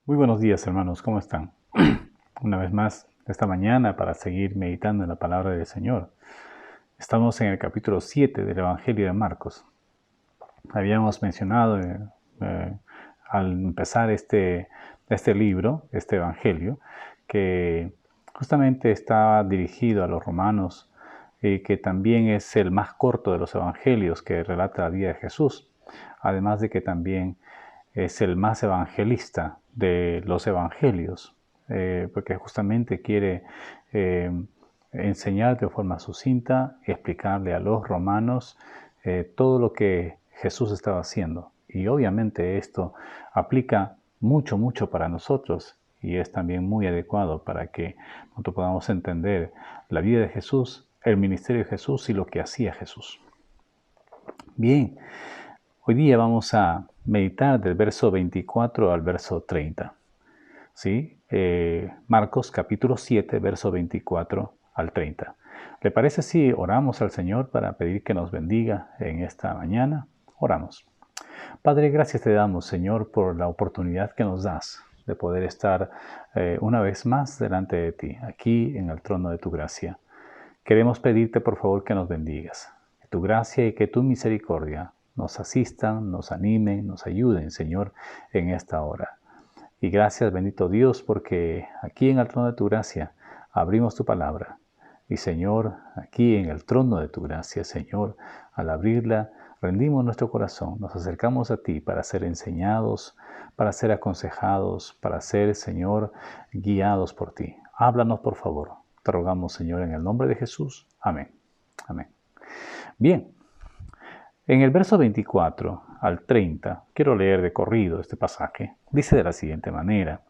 Muy buenos días, hermanos, ¿cómo están? Una vez más, esta mañana para seguir meditando en la palabra del Señor. Estamos en el capítulo 7 del Evangelio de Marcos. Habíamos mencionado al empezar este libro, este Evangelio, que justamente está dirigido a los romanos y que también es el más corto de los evangelios que relata la vida de Jesús, además de que también es el más evangelista de los evangelios, porque justamente quiere enseñar de forma sucinta y explicarle a los romanos todo lo que Jesús estaba haciendo. Y obviamente esto aplica mucho para nosotros y es también muy adecuado para que nosotros podamos entender la vida de Jesús, el ministerio de Jesús y lo que hacía Jesús. Bien, hoy día vamos a meditar del verso 24 al verso 30. ¿Sí? Marcos capítulo 7, verso 24 al 30. ¿Le parece si oramos al Señor para pedir que nos bendiga en esta mañana? Oramos. Padre, gracias te damos, Señor, por la oportunidad que nos das de poder estar una vez más delante de ti, aquí en el trono de tu gracia. Queremos pedirte, por favor, que nos bendigas. Que tu gracia y que tu misericordia nos asistan, nos animen, nos ayuden, Señor, en esta hora. Y gracias, bendito Dios, porque aquí en el trono de tu gracia abrimos tu palabra. Y Señor, aquí en el trono de tu gracia, Señor, al abrirla, rendimos nuestro corazón, nos acercamos a ti para ser enseñados, para ser aconsejados, para ser, Señor, guiados por ti. Háblanos, por favor. Te rogamos, Señor, en el nombre de Jesús. Amén. Amén. Bien, en el verso 24 al 30, quiero leer de corrido este pasaje. Dice de la siguiente manera: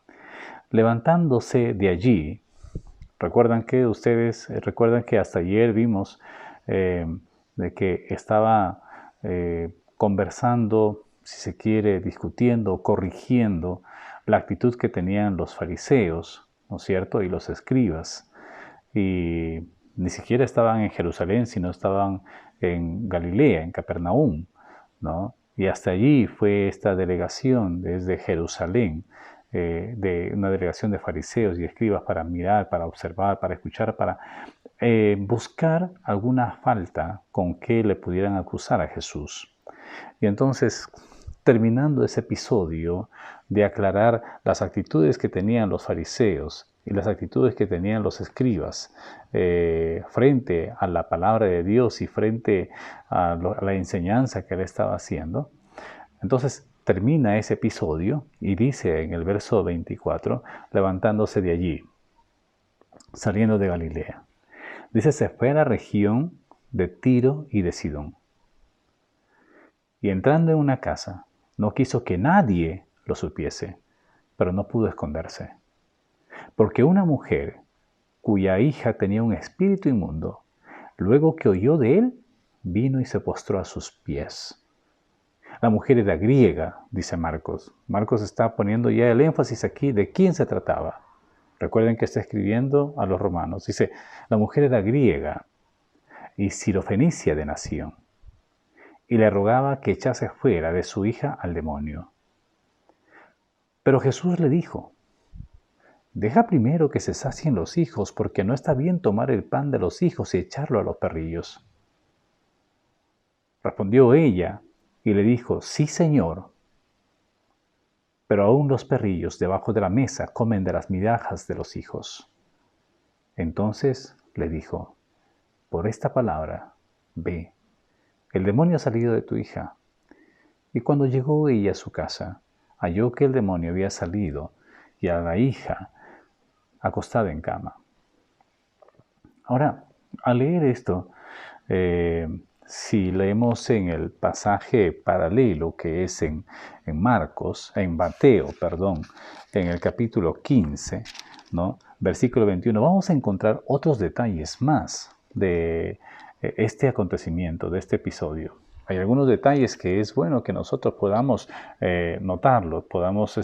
levantándose de allí, recuerdan que hasta ayer vimos de que estaba conversando, si se quiere, discutiendo, corrigiendo la actitud que tenían los fariseos, ¿no es cierto?, y los escribas. Y ni siquiera estaban en Jerusalén, sino estaban en Galilea, en Capernaum, ¿no? Y hasta allí fue esta delegación desde Jerusalén, de una delegación de fariseos y escribas para mirar, para observar, para escuchar, para buscar alguna falta con que le pudieran acusar a Jesús. Y entonces, terminando ese episodio de aclarar las actitudes que tenían los fariseos y las actitudes que tenían los escribas frente a la palabra de Dios y frente a la enseñanza que él estaba haciendo, entonces termina ese episodio y dice en el verso 24, levantándose de allí, saliendo de Galilea. Dice, se fue a la región de Tiro y de Sidón. Y entrando en una casa, no quiso que nadie lo supiese, pero no pudo esconderse. Porque una mujer cuya hija tenía un espíritu inmundo, luego que oyó de él, vino y se postró a sus pies. La mujer era griega, dice Marcos. Marcos está poniendo ya el énfasis aquí de quién se trataba. Recuerden que está escribiendo a los romanos. Dice, la mujer era griega y sirofenicia de nación, y le rogaba que echase fuera de su hija al demonio. Pero Jesús le dijo, deja primero que se sacien los hijos, porque no está bien tomar el pan de los hijos y echarlo a los perrillos. Respondió ella y le dijo, sí, Señor, pero aún los perrillos debajo de la mesa comen de las migajas de los hijos. Entonces le dijo, por esta palabra, ve, el demonio ha salido de tu hija. Y cuando llegó ella a su casa, halló que el demonio había salido y a la hija acostada en cama. Ahora, al leer esto, si leemos en el pasaje paralelo que es en Mateo, en el capítulo 15, ¿no?, versículo 21, vamos a encontrar otros detalles más de este acontecimiento, de este episodio. Hay algunos detalles que es bueno que nosotros podamos notarlos, podamos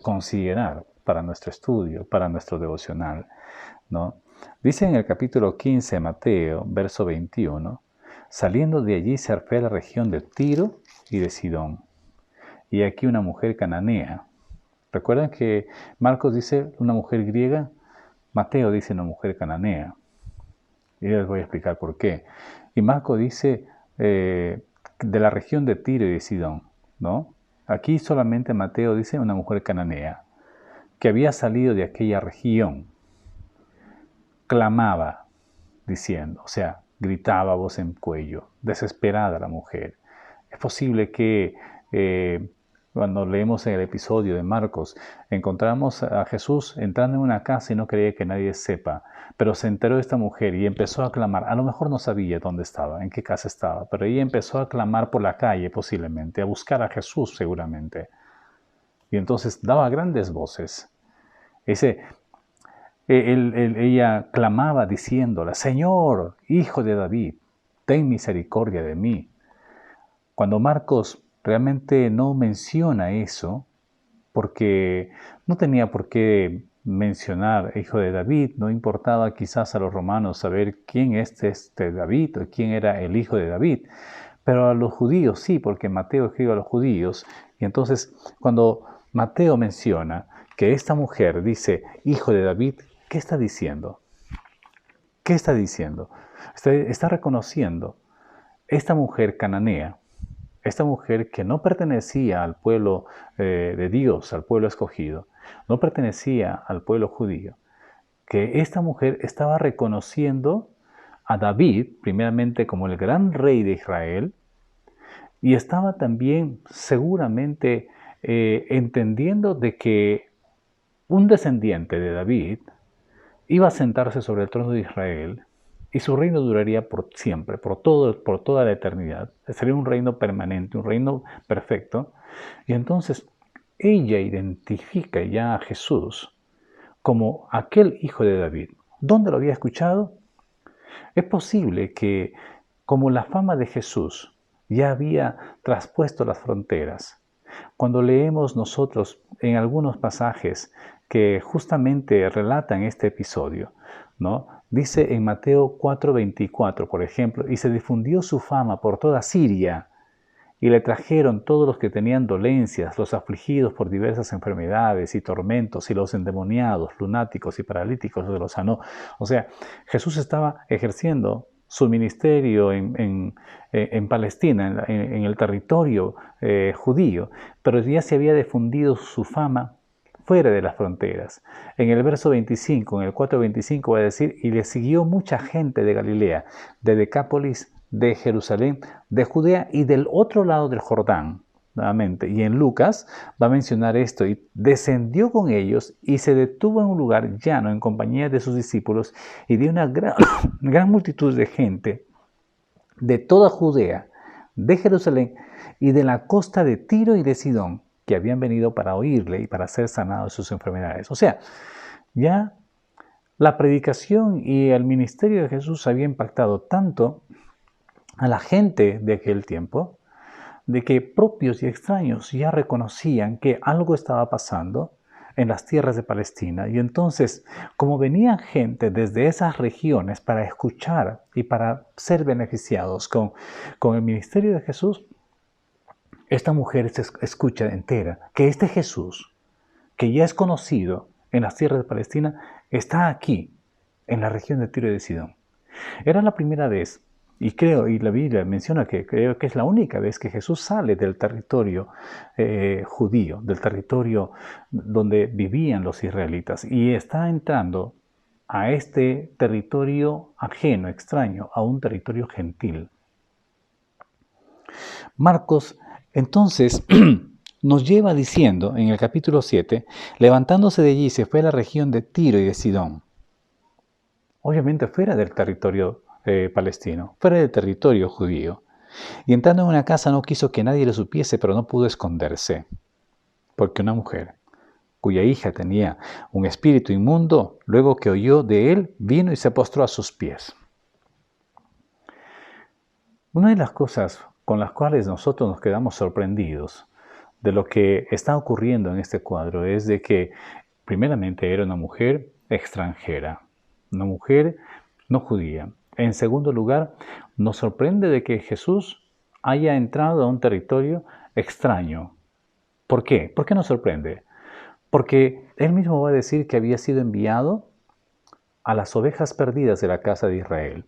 considerar para nuestro estudio, para nuestro devocional, ¿no? Dice en el capítulo 15 de Mateo, verso 21, saliendo de allí se fue a la región de Tiro y de Sidón. Y aquí una mujer cananea, Recuerdan que Marcos dice una mujer griega, Mateo dice una mujer cananea. Y les voy a explicar por qué. Y Marcos dice de la región de Tiro y de Sidón, ¿no? Aquí solamente Mateo dice una mujer cananea, que había salido de aquella región, clamaba diciendo, o sea, gritaba a voz en cuello, desesperada la mujer. Es posible que cuando leemos en el episodio de Marcos, encontramos a Jesús entrando en una casa y no quería que nadie sepa, pero se enteró esta mujer y empezó a clamar. A lo mejor no sabía dónde estaba, en qué casa estaba, pero ella empezó a clamar por la calle posiblemente, a buscar a Jesús seguramente. Y entonces daba grandes voces. Ella clamaba diciéndola, Señor, Hijo de David, ten misericordia de mí. Cuando Marcos realmente no menciona eso, porque no tenía por qué mencionar Hijo de David, no importaba quizás a los romanos saber quién es este David o quién era el Hijo de David, pero a los judíos sí, porque Mateo escribe a los judíos, y entonces cuando Mateo menciona que esta mujer dice Hijo de David, ¿qué está diciendo? ¿Qué está diciendo? Está reconociendo esta mujer cananea, esta mujer que no pertenecía al pueblo de Dios, al pueblo escogido, no pertenecía al pueblo judío, que esta mujer estaba reconociendo a David, primeramente como el gran rey de Israel, y estaba también seguramente entendiendo de que un descendiente de David iba a sentarse sobre el trono de Israel y su reino duraría por siempre, por toda la eternidad. Sería un reino permanente, un reino perfecto. Y entonces ella identifica ya a Jesús como aquel hijo de David. ¿Dónde lo había escuchado? Es posible que, como la fama de Jesús ya había traspuesto las fronteras, cuando leemos nosotros en algunos pasajes que justamente relatan este episodio, ¿no? Dice en Mateo 4:24, por ejemplo, y se difundió su fama por toda Siria, y le trajeron todos los que tenían dolencias, los afligidos por diversas enfermedades y tormentos, y los endemoniados, lunáticos y paralíticos se los sanó. O sea, Jesús estaba ejerciendo su ministerio en Palestina, en el territorio judío, pero ya se había difundido su fama fuera de las fronteras. En el verso 25, en el 4:25 va a decir, y le siguió mucha gente de Galilea, de Decápolis, de Jerusalén, de Judea y del otro lado del Jordán, nuevamente. Y en Lucas va a mencionar esto, y descendió con ellos y se detuvo en un lugar llano en compañía de sus discípulos y de una gran multitud de gente de toda Judea, de Jerusalén y de la costa de Tiro y de Sidón, que habían venido para oírle y para ser sanados de sus enfermedades. O sea, ya la predicación y el ministerio de Jesús había impactado tanto a la gente de aquel tiempo, de que propios y extraños ya reconocían que algo estaba pasando en las tierras de Palestina. Y entonces, como venían gente desde esas regiones para escuchar y para ser beneficiados con el ministerio de Jesús, esta mujer se escucha entera que este Jesús, que ya es conocido en las tierras de Palestina, está aquí, en la región de Tiro y de Sidón. Era la primera vez, y la Biblia menciona que creo que es la única vez que Jesús sale del territorio judío, del territorio donde vivían los israelitas, y está entrando a este territorio ajeno, extraño, a un territorio gentil. Marcos, entonces, nos lleva diciendo en el capítulo 7, levantándose de allí se fue a la región de Tiro y de Sidón. Obviamente fuera del territorio palestino, fuera del territorio judío. Y entrando en una casa no quiso que nadie lo supiese, pero no pudo esconderse. Porque una mujer, cuya hija tenía un espíritu inmundo, luego que oyó de él, vino y se postró a sus pies. Una de las cosas con las cuales nosotros nos quedamos sorprendidos de lo que está ocurriendo en este cuadro es de que primeramente era una mujer extranjera, una mujer no judía. En segundo lugar, nos sorprende de que Jesús haya entrado a un territorio extraño. ¿Por qué? ¿Por qué nos sorprende? Porque él mismo va a decir que había sido enviado a las ovejas perdidas de la casa de Israel.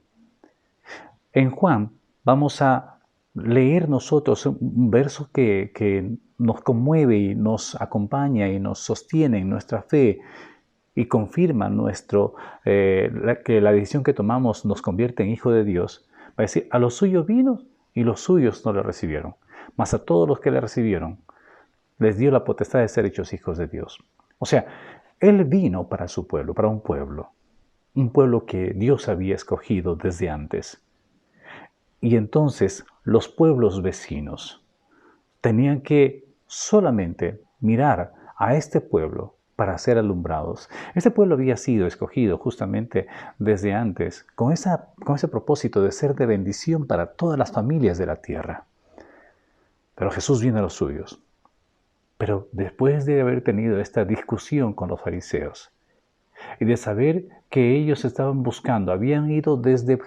En Juan vamos a leer nosotros un verso que nos conmueve y nos acompaña y nos sostiene en nuestra fe y confirma que la decisión que tomamos nos convierte en hijo de Dios. Va a decir, a los suyos vino y los suyos no le recibieron, mas a todos los que le recibieron les dio la potestad de ser hechos hijos de Dios. O sea, Él vino para su pueblo, para un pueblo que Dios había escogido desde antes. Y entonces los pueblos vecinos tenían que solamente mirar a este pueblo para ser alumbrados. Este pueblo había sido escogido justamente desde antes con ese propósito de ser de bendición para todas las familias de la tierra. Pero Jesús vino a los suyos. Pero después de haber tenido esta discusión con los fariseos y de saber que ellos estaban buscando, habían ido desde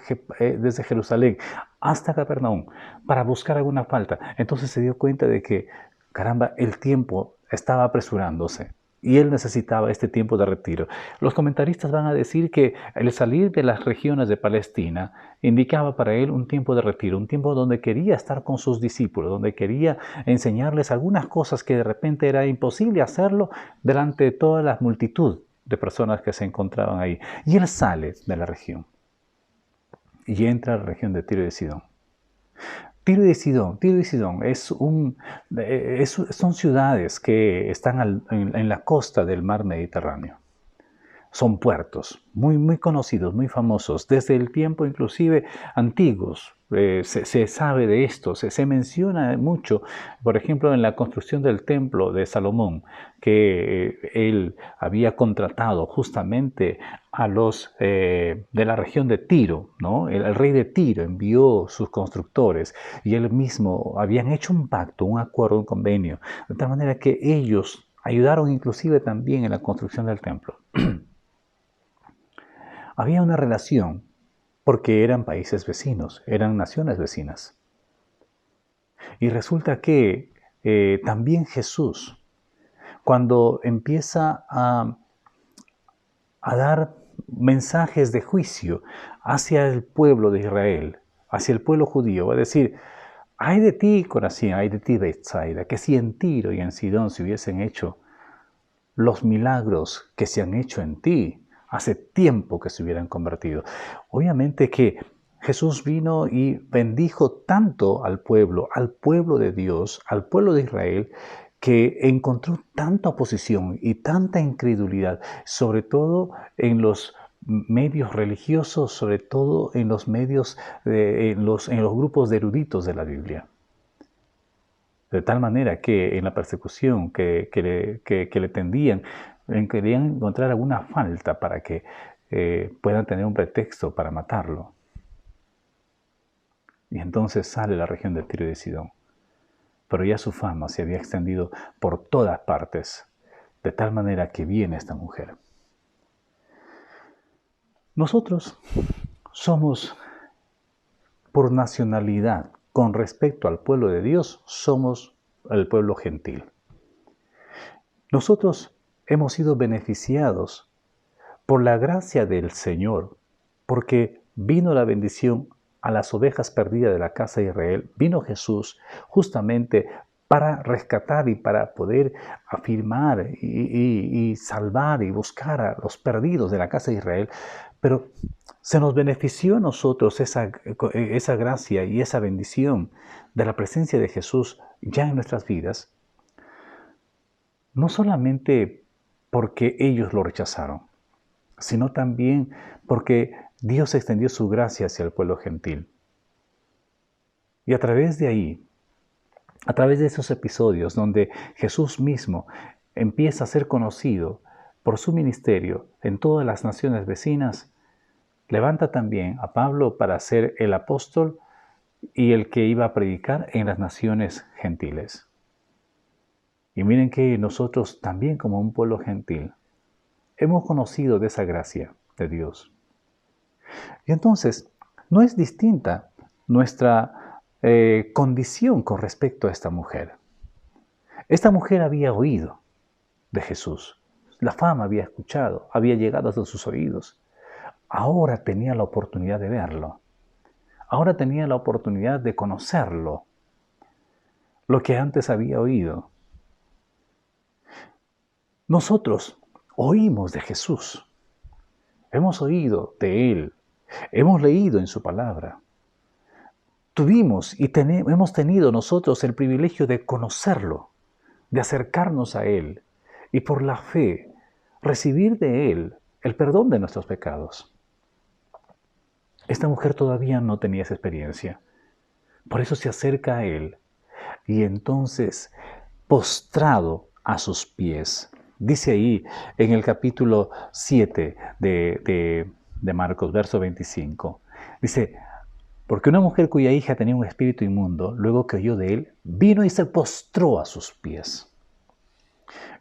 Jerusalén hasta Capernaum para buscar alguna falta, entonces se dio cuenta de que, caramba, el tiempo estaba apresurándose y él necesitaba este tiempo de retiro. Los comentaristas van a decir que el salir de las regiones de Palestina indicaba para él un tiempo de retiro, un tiempo donde quería estar con sus discípulos, donde quería enseñarles algunas cosas que de repente era imposible hacerlo delante de toda la multitud de personas que se encontraban ahí. Y él sale de la región y entra a la región de Tiro y de Sidón. Tiro y Sidón son ciudades que están en la costa del mar Mediterráneo. Son puertos muy, muy conocidos, muy famosos, desde el tiempo inclusive antiguos. Se sabe de esto, se menciona mucho, por ejemplo, en la construcción del templo de Salomón, que él había contratado justamente a los de la región de Tiro, ¿no? El rey de Tiro envió sus constructores y él mismo habían hecho un pacto, un acuerdo, un convenio, de tal manera que ellos ayudaron inclusive también en la construcción del templo. Había una relación porque eran países vecinos, eran naciones vecinas. Y resulta que también Jesús, cuando empieza a dar mensajes de juicio hacia el pueblo de Israel, hacia el pueblo judío, va a decir, ay de ti, Corazín, ay de ti, Betsaida, que si en Tiro y en Sidón se hubiesen hecho los milagros que se han hecho en ti, hace tiempo que se hubieran convertido. Obviamente que Jesús vino y bendijo tanto al pueblo de Dios, al pueblo de Israel, que encontró tanta oposición y tanta incredulidad, sobre todo en los medios religiosos, sobre todo en los medios, en los grupos de eruditos de la Biblia. De tal manera que en la persecución que le tendían, querían encontrar alguna falta para que puedan tener un pretexto para matarlo. Y entonces sale la región de Tiro y de Sidón. Pero ya su fama se había extendido por todas partes, de tal manera que viene esta mujer. Nosotros somos, por nacionalidad, con respecto al pueblo de Dios, somos el pueblo gentil. Nosotros hemos sido beneficiados por la gracia del Señor, porque vino la bendición a las ovejas perdidas de la casa de Israel, vino Jesús justamente para rescatar y para poder afirmar y salvar y buscar a los perdidos de la casa de Israel, pero se nos benefició a nosotros esa gracia y esa bendición de la presencia de Jesús ya en nuestras vidas, no solamente porque ellos lo rechazaron, sino también porque Dios extendió su gracia hacia el pueblo gentil. Y a través de ahí, a través de esos episodios donde Jesús mismo empieza a ser conocido por su ministerio en todas las naciones vecinas, levanta también a Pablo para ser el apóstol y el que iba a predicar en las naciones gentiles. Y miren que nosotros también como un pueblo gentil hemos conocido de esa gracia de Dios. Y entonces, no es distinta nuestra condición con respecto a esta mujer. Esta mujer había oído de Jesús. La fama había escuchado, había llegado hasta sus oídos. Ahora tenía la oportunidad de verlo. Ahora tenía la oportunidad de conocerlo, lo que antes había oído. Nosotros oímos de Jesús, hemos oído de Él, hemos leído en su palabra. Tuvimos y hemos tenido nosotros el privilegio de conocerlo, de acercarnos a Él y por la fe recibir de Él el perdón de nuestros pecados. Esta mujer todavía no tenía esa experiencia. Por eso se acerca a Él y entonces, postrado a sus pies, dice ahí en el capítulo 7 de Marcos, verso 25, dice, porque una mujer cuya hija tenía un espíritu inmundo, luego que oyó de él, vino y se postró a sus pies.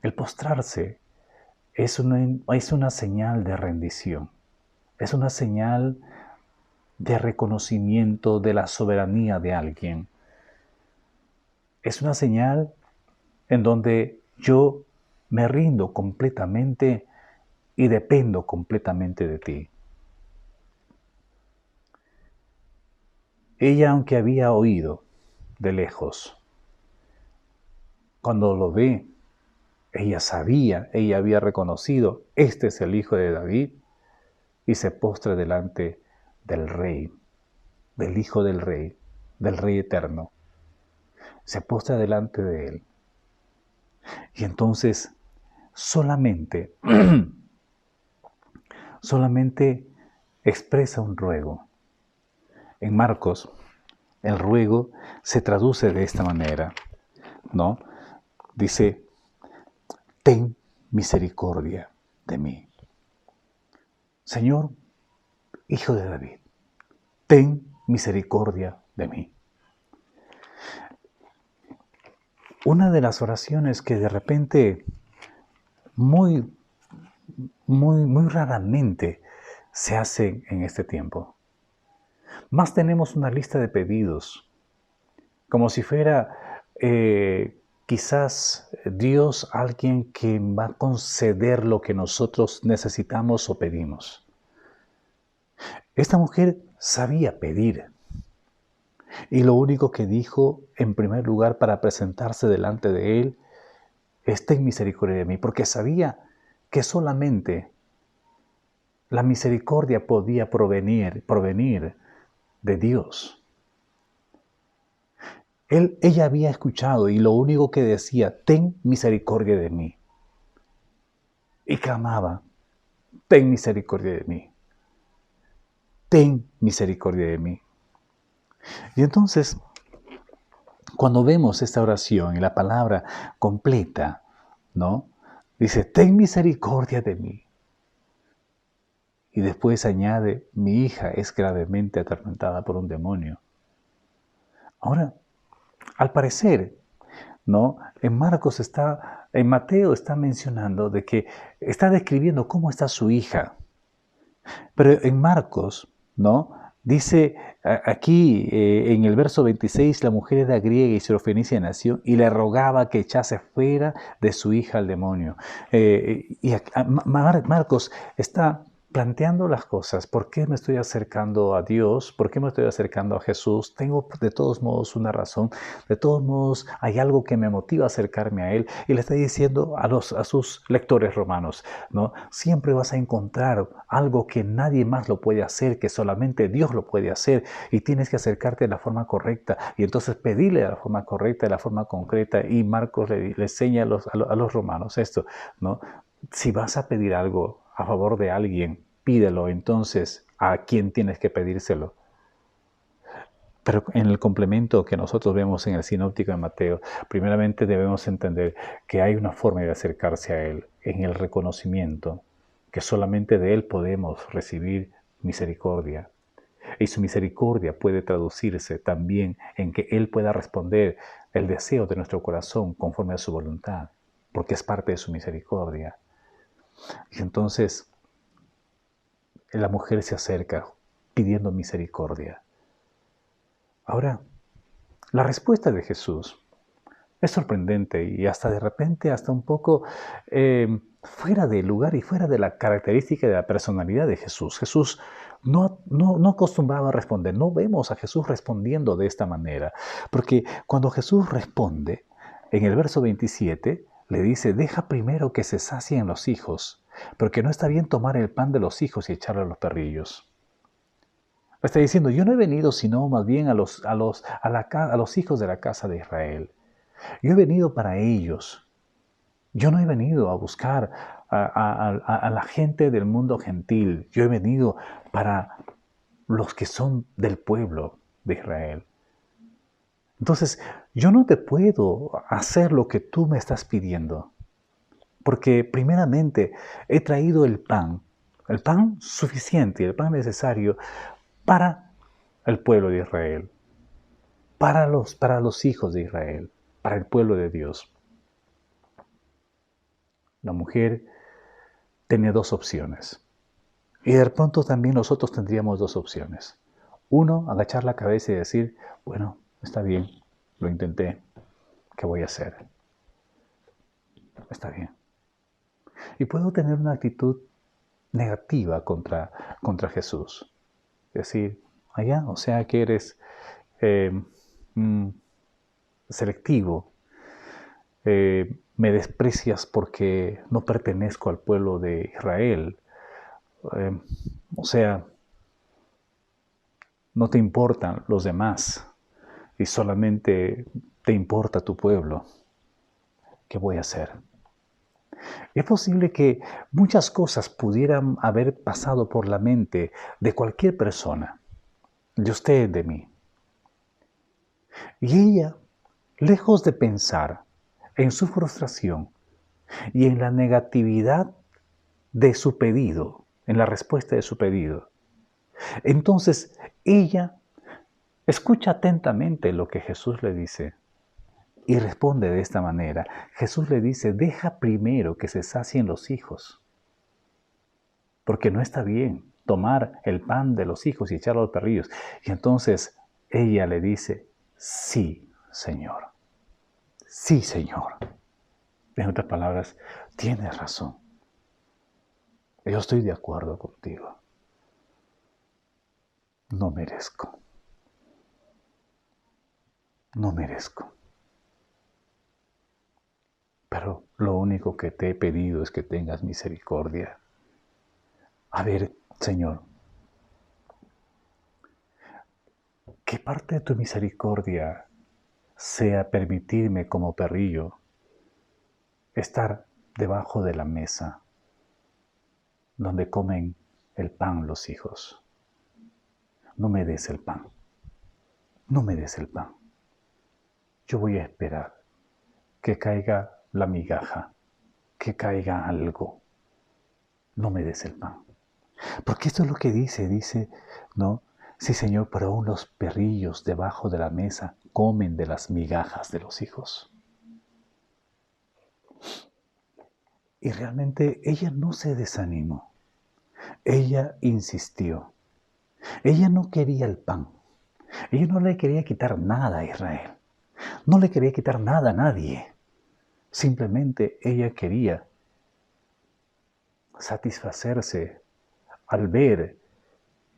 El postrarse es una señal de rendición, es una señal de reconocimiento de la soberanía de alguien. Es una señal en donde yo me rindo completamente y dependo completamente de ti. Ella, aunque había oído de lejos, cuando lo ve, ella sabía, ella había reconocido, este es el Hijo de David, y se postra delante del Rey, del Hijo del Rey eterno. Se postra delante de él. Y entonces solamente expresa un ruego. En Marcos, el ruego se traduce de esta manera, ¿no? Dice, ten misericordia de mí. Señor, Hijo de David, ten misericordia de mí. Una de las oraciones que de repente muy raramente se hacen en este tiempo. Más tenemos una lista de pedidos, como si fuera quizás Dios alguien que va a conceder lo que nosotros necesitamos o pedimos. Esta mujer sabía pedir. Y lo único que dijo, en primer lugar, para presentarse delante de él, es ten misericordia de mí, porque sabía que solamente la misericordia podía provenir de Dios. Ella había escuchado y lo único que decía, ten misericordia de mí. Y clamaba, ten misericordia de mí. Ten misericordia de mí. Y entonces, cuando vemos esta oración y la palabra completa, ¿no? Dice, ten misericordia de mí. Y después añade, mi hija es gravemente atormentada por un demonio. Ahora, al parecer, ¿no? En Mateo está mencionando de que está describiendo cómo está su hija. Pero en Marcos, ¿no? Dice aquí en el verso 26, la mujer era griega y sirofenicia nació y le rogaba que echase fuera de su hija al demonio. Marcos está planteando las cosas. ¿Por qué me estoy acercando a Dios? ¿Por qué me estoy acercando a Jesús? Tengo de todos modos una razón. De todos modos hay algo que me motiva a acercarme a Él. Y le está diciendo a sus lectores romanos, ¿no? Siempre vas a encontrar algo que nadie más lo puede hacer, que solamente Dios lo puede hacer. Y tienes que acercarte de la forma correcta. Y entonces pedirle de la forma correcta, de la forma concreta. Y Marcos le enseña a los romanos esto, ¿no? Si vas a pedir algo a favor de alguien, pídelo entonces a quien tienes que pedírselo. Pero en el complemento que nosotros vemos en el sinóptico de Mateo, primeramente debemos entender que hay una forma de acercarse a Él, en el reconocimiento, que solamente de Él podemos recibir misericordia. Y su misericordia puede traducirse también en que Él pueda responder el deseo de nuestro corazón conforme a su voluntad, porque es parte de su misericordia. Y entonces la mujer se acerca pidiendo misericordia. Ahora, la respuesta de Jesús Es sorprendente y hasta de repente, hasta un poco fuera de lugar y fuera de la característica de la personalidad de Jesús. Jesús no acostumbraba a responder. No vemos a Jesús respondiendo de esta manera. Porque cuando Jesús responde, en el verso 27, le dice, deja primero que se sacien los hijos, porque no está bien tomar el pan de los hijos y echarlo a los perrillos. Está diciendo, yo no he venido sino más bien a los hijos de la casa de Israel. Yo he venido para ellos. Yo no he venido a buscar a la gente del mundo gentil. Yo he venido para los que son del pueblo de Israel. Entonces, yo no te puedo hacer lo que tú me estás pidiendo. Porque primeramente he traído el pan suficiente, el pan necesario para el pueblo de Israel, para los hijos de Israel, para el pueblo de Dios. La mujer tenía dos opciones. Y de pronto también nosotros tendríamos dos opciones. Uno, agachar la cabeza y decir, bueno, está bien, lo intenté, ¿qué voy a hacer? Está bien. Y puedo tener una actitud negativa contra Jesús. Decir, allá, o sea que eres selectivo, me desprecias porque no pertenezco al pueblo de Israel, o sea, no te importan los demás y solamente te importa tu pueblo. ¿Qué voy a hacer? Es posible que muchas cosas pudieran haber pasado por la mente de cualquier persona, de usted, de mí. Y ella, lejos de pensar en su frustración y en la negatividad de su pedido, en la respuesta de su pedido, entonces ella escucha atentamente lo que Jesús le dice y responde de esta manera. Jesús le dice, deja primero que se sacien los hijos, porque no está bien tomar el pan de los hijos y echarlo a los perrillos. Y entonces ella le dice, sí, Señor. Sí, Señor. En otras palabras, tienes razón. Yo estoy de acuerdo contigo. No merezco. No merezco. Pero lo único que te he pedido es que tengas misericordia. A ver, Señor, ¿qué parte de tu misericordia sea permitirme como perrillo estar debajo de la mesa donde comen el pan los hijos? No me des el pan. No me des el pan. Yo voy a esperar que caiga la migaja, que caiga algo. No me des el pan. Porque esto es lo que dice, ¿no? Sí, Señor, pero aún los perrillos debajo de la mesa comen de las migajas de los hijos. Y realmente ella no se desanimó. Ella insistió. Ella no quería el pan. Ella no le quería quitar nada a Israel. No le quería quitar nada a nadie. Simplemente ella quería satisfacerse al ver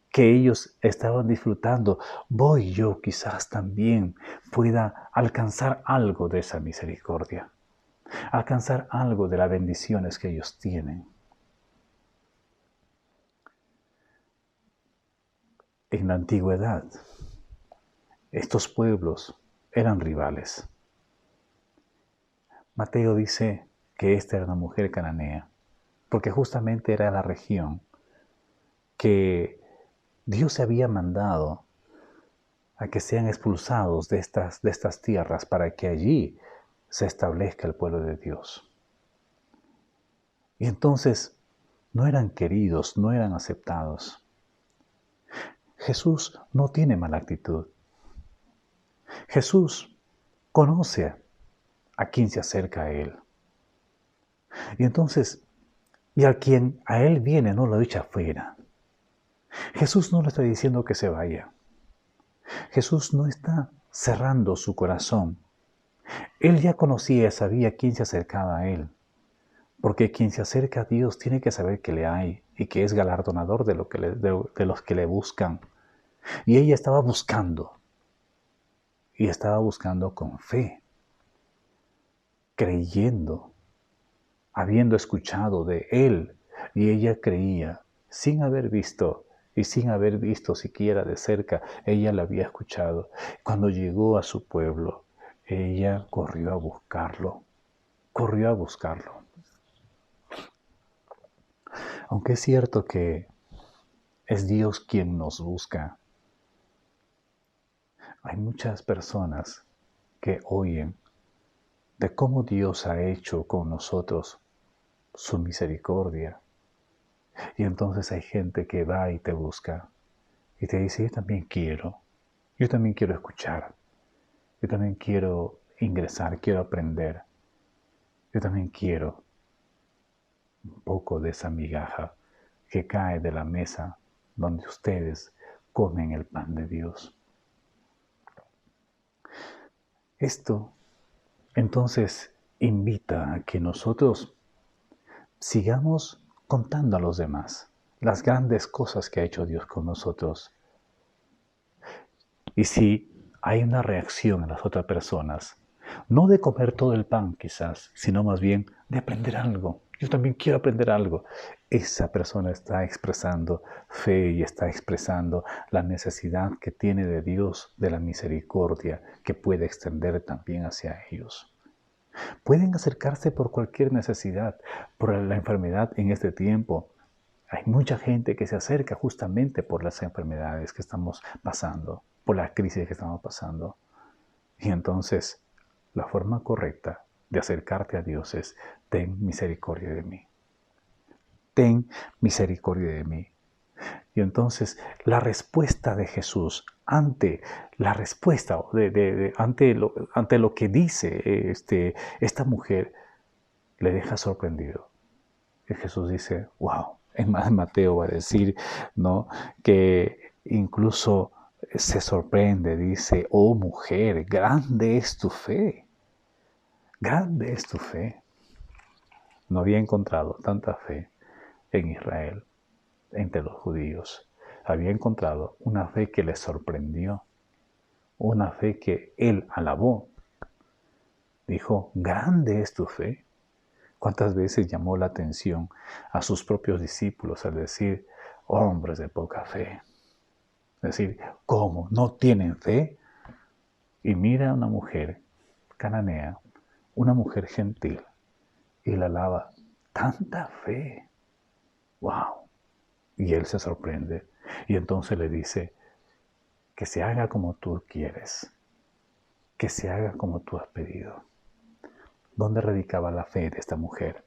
que ellos estaban disfrutando. Voy yo quizás también pueda alcanzar algo de esa misericordia. Alcanzar algo de las bendiciones que ellos tienen. En la antigüedad, estos pueblos eran rivales. Mateo dice que esta era una mujer cananea, porque justamente era la región que Dios se había mandado a que sean expulsados de estas tierras para que allí se establezca el pueblo de Dios. Y entonces no eran queridos, no eran aceptados. Jesús no tiene mala actitud. Jesús conoce a quien se acerca a Él. Y entonces, y a quien a Él viene no lo echa fuera. Jesús no le está diciendo que se vaya. Jesús no está cerrando su corazón Él ya conocía, sabía quién se acercaba a él. Porque quien se acerca a Dios tiene que saber que le hay y que es galardonador de los que le buscan. Y ella estaba buscando. Y estaba buscando con fe, creyendo, habiendo escuchado de Él. Y ella creía, sin haber visto, y sin haber visto siquiera de cerca, ella la había escuchado. Cuando llegó a su pueblo, ella corrió a buscarlo, corrió a buscarlo. Aunque es cierto que es Dios quien nos busca, hay muchas personas que oyen de cómo Dios ha hecho con nosotros su misericordia. Y entonces hay gente que va y te busca y te dice, yo también quiero escuchar, yo también quiero ingresar, quiero aprender, yo también quiero un poco de esa migaja que cae de la mesa donde ustedes comen el pan de Dios. Esto entonces invita a que nosotros sigamos contando a los demás las grandes cosas que ha hecho Dios con nosotros. Y si hay una reacción en las otras personas, no de comer todo el pan quizás, sino más bien de aprender algo. Yo también quiero aprender algo. Esa persona está expresando fe y está expresando la necesidad que tiene de Dios, de la misericordia que puede extender también hacia ellos. Pueden acercarse por cualquier necesidad, por la enfermedad en este tiempo. Hay mucha gente que se acerca justamente por las enfermedades que estamos pasando, por la crisis que estamos pasando. Y entonces, la forma correcta de acercarte a Dios es, ten misericordia de mí. Ten misericordia de mí. Y entonces, la respuesta de Jesús ante la respuesta, ante lo que dice esta mujer, le deja sorprendido. Y Jesús dice, wow. En Mateo va a decir, ¿no?, que incluso se sorprende, dice, oh mujer, grande es tu fe. Grande es tu fe. No había encontrado tanta fe en Israel, entre los judíos. Había encontrado una fe que le sorprendió, una fe que él alabó. Dijo, grande es tu fe. ¿Cuántas veces llamó la atención a sus propios discípulos al decir, hombres de poca fe? Es decir, ¿cómo? ¿No tienen fe? Y mira a una mujer cananea, una mujer gentil, y la alaba. ¡Tanta fe! ¡Wow! Y él se sorprende. Y entonces le dice, que se haga como tú quieres, que se haga como tú has pedido. ¿Dónde radicaba la fe de esta mujer?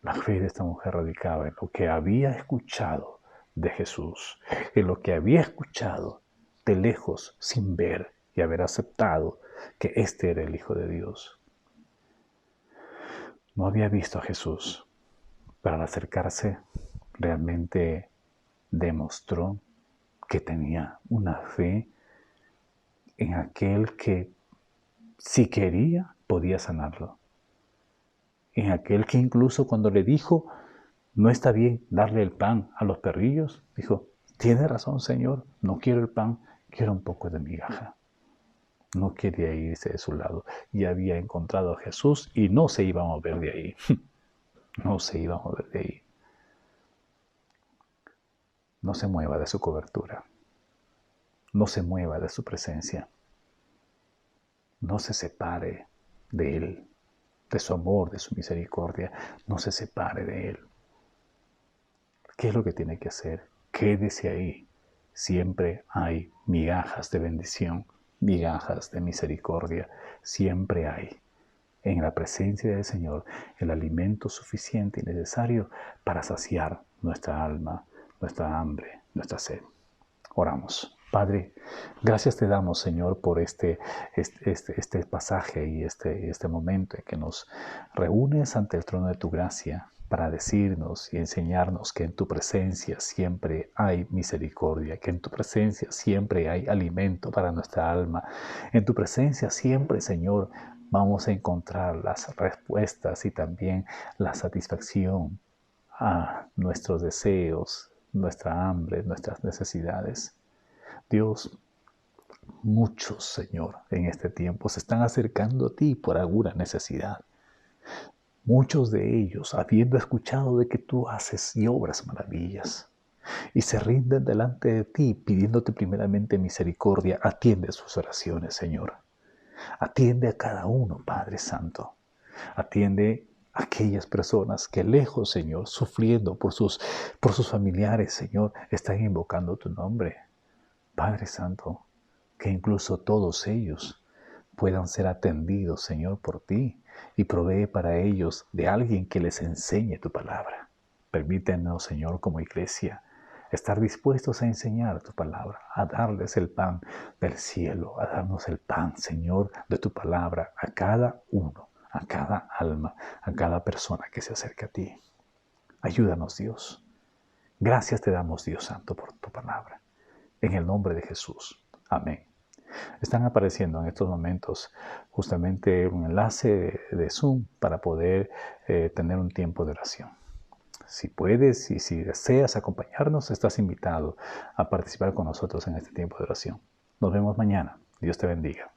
La fe de esta mujer radicaba en lo que había escuchado de Jesús, en lo que había escuchado de lejos sin ver y haber aceptado que este era el Hijo de Dios. No había visto a Jesús, pero al acercarse realmente demostró que tenía una fe en aquel que, si quería, podía sanarlo. En aquel que incluso cuando le dijo, no está bien darle el pan a los perrillos, dijo, tiene razón, Señor, no quiero el pan, quiero un poco de migaja. No quería irse de su lado. Ya había encontrado a Jesús y no se iba a mover de ahí. No se iba a mover de ahí. No se mueva de su cobertura. No se mueva de su presencia. No se separe de Él, de su amor, de su misericordia. No se separe de Él. ¿Qué es lo que tiene que hacer? Quédese ahí. Siempre hay migajas de bendición, migajas de misericordia. Siempre hay en la presencia del Señor el alimento suficiente y necesario para saciar nuestra alma, nuestra hambre, nuestra sed. Oramos. Padre, gracias te damos, Señor, por este pasaje y este momento en que nos reúnes ante el trono de tu gracia para decirnos y enseñarnos que en tu presencia siempre hay misericordia, que en tu presencia siempre hay alimento para nuestra alma. En tu presencia siempre, Señor, vamos a encontrar las respuestas y también la satisfacción a nuestros deseos, nuestra hambre, nuestras necesidades. Dios, muchos, Señor, en este tiempo se están acercando a ti por alguna necesidad. Muchos de ellos, habiendo escuchado de que tú haces y obras maravillas, y se rinden delante de ti pidiéndote primeramente misericordia, atiende sus oraciones, Señor. Atiende a cada uno, Padre Santo. Atiende a aquellas personas que lejos, Señor, sufriendo por sus familiares, Señor, están invocando tu nombre. Padre Santo, que incluso todos ellos puedan ser atendidos, Señor, por ti, y provee para ellos de alguien que les enseñe tu palabra. Permítenos, Señor, como iglesia, estar dispuestos a enseñar tu palabra, a darles el pan del cielo, a darnos el pan, Señor, de tu palabra a cada uno, a cada alma, a cada persona que se acerque a ti. Ayúdanos, Dios. Gracias te damos, Dios Santo, por tu palabra. En el nombre de Jesús. Amén. Están apareciendo en estos momentos justamente un enlace de Zoom para poder tener un tiempo de oración. Si puedes y si deseas acompañarnos, estás invitado a participar con nosotros en este tiempo de oración. Nos vemos mañana. Dios te bendiga.